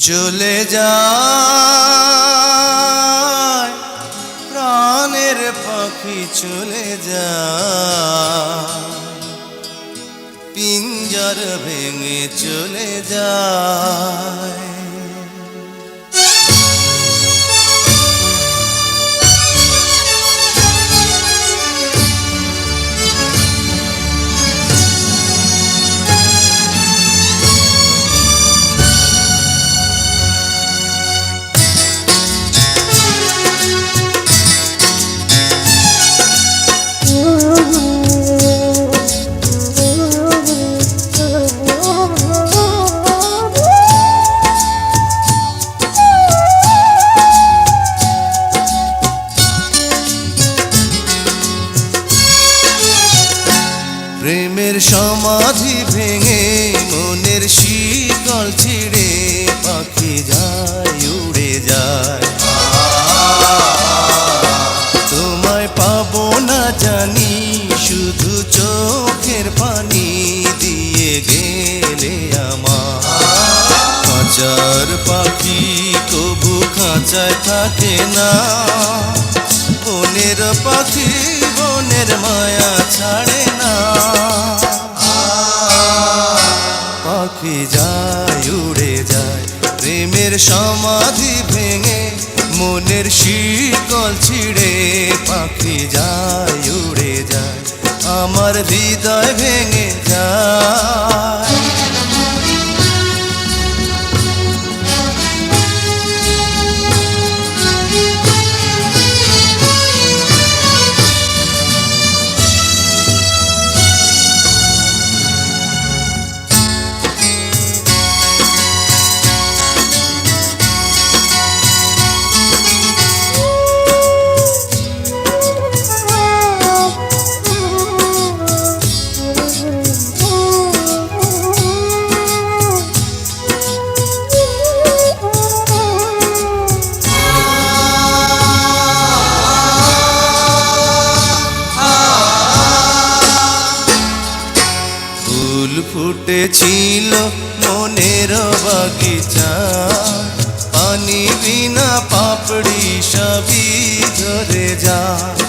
চলে যায় প্রাণের পাখি চলে যায়, পিঞ্জর ভেঙে চলে যায়। প্রেমের সমাধি ভেঙে মনের শিকল ছিঁড়ে পাখি যায় উড়ে যায়। তোমায় পাবো না জানি শুধু চোখের পানি দিয়ে গেলে আমার। খাঁচার পাখি কবু খাঁচায় থাকে না, বনের পাখি বনের মায়া ছাড়ে না। পাখি যায় উড়ে যায় প্রেমের সমাধি ভেঙে মনের শিকল ছিঁড়ে পাখি যায় উড়ে যায়, আমার হৃদয় ভেঙে যায়। ফুটেছিল মনের বাগিচা, পানি বিনা পাপড়ি সবই ঝরে যায়।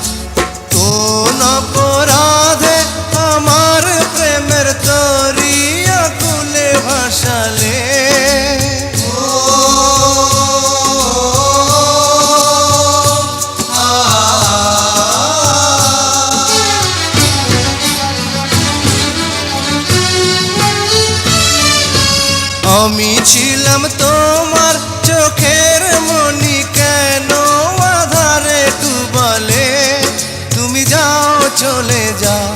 কোন অপরাধে আমার প্রেমের তরিয়া কুলে ভাসালে, আমি ছিলাম তোমার চোখের মনি, কেন আধারে ডুবালে? তুমি যাও চলে যাও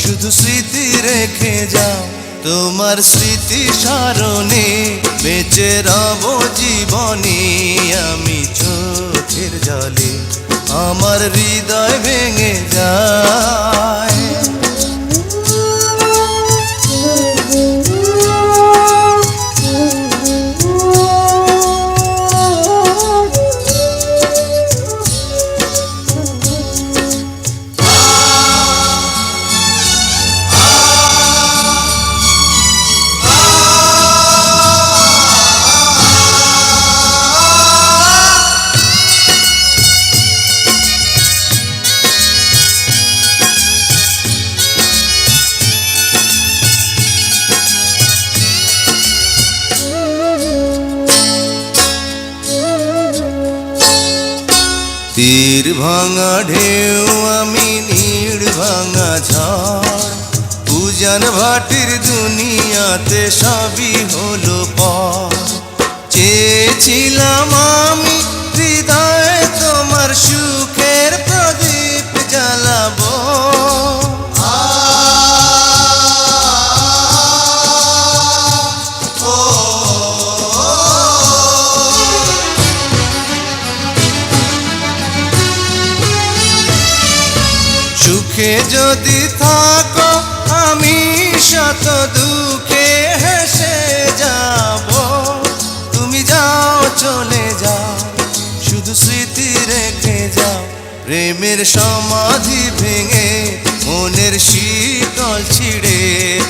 শুধু স্মৃতি রেখে যাও, তোমার স্মৃতি স্মরণে বেঁচে রব জীবনে। আমি চোখের জলে আমার হৃদয় ভেঙে যায়। তীর ভাঙা ঢেউ আমি নীড় ভাঙা ঝড়, উজান ভাটির দুনিয়াতে সবই হলো পর। চেয়েছিলাম আমি হৃদয়ে তোমার সুখের প্রদীপ জ্বালাবো, সুখে যদি থাকো আমি শত দুঃখে হেসে যাব। তুমি যাও চলে যাও শুধু স্মৃতি রেখে যাও, প্রেমের সমাধি ভেঙে মনের শীতল ছিঁড়ে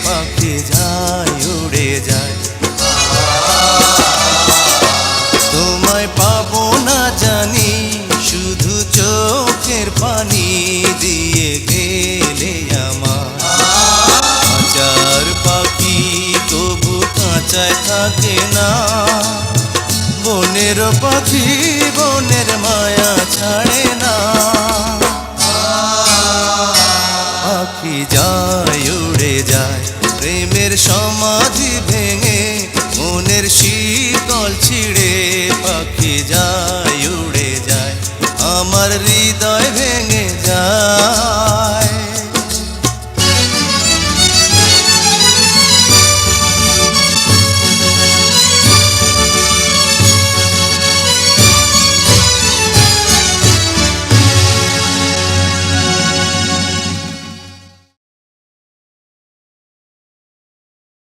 পাখি যায় উড়ে যায়। চোখের পানি দিয়ে গেলে আমার কাঁচার পাখি তবু কাঁচায় থাকে না বনের পাখি বনের মায়া ছাড়ে না পাখি যায় উড়ে যায় প্রেমের সমাধি